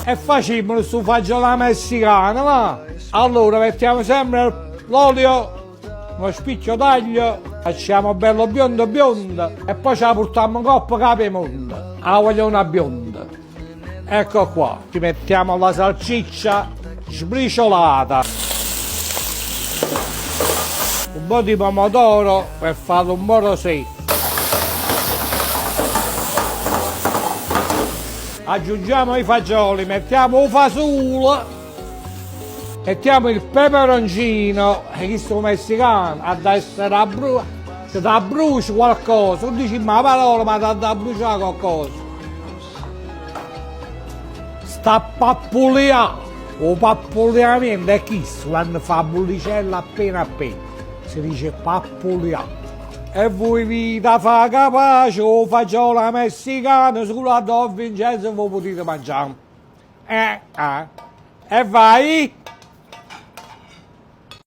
E facciamo su fagioli messicana, va? Allora mettiamo sempre l'olio, uno spicchio d'aglio, facciamo bello biondo biondo e poi ce la portiamo in coppa capimonda. La voglio una bionda. Ecco qua, ci mettiamo la salsiccia sbriciolata. Un po' di pomodoro per farlo un po' rosé. Aggiungiamo i fagioli, mettiamo il fasolo, mettiamo il peperoncino, questo messicano, ad essere a bruciare, se da brucia qualcosa, non dici ma la parola, ma da bruciare qualcosa. Sta pappuliando, o pappuliamento è questo, quando fa bollicella appena appena, si dice pappuliamo. E voi vi da fa capace o fagiolo messicano sulla Don Vincenzo voi potete mangiare. E vai!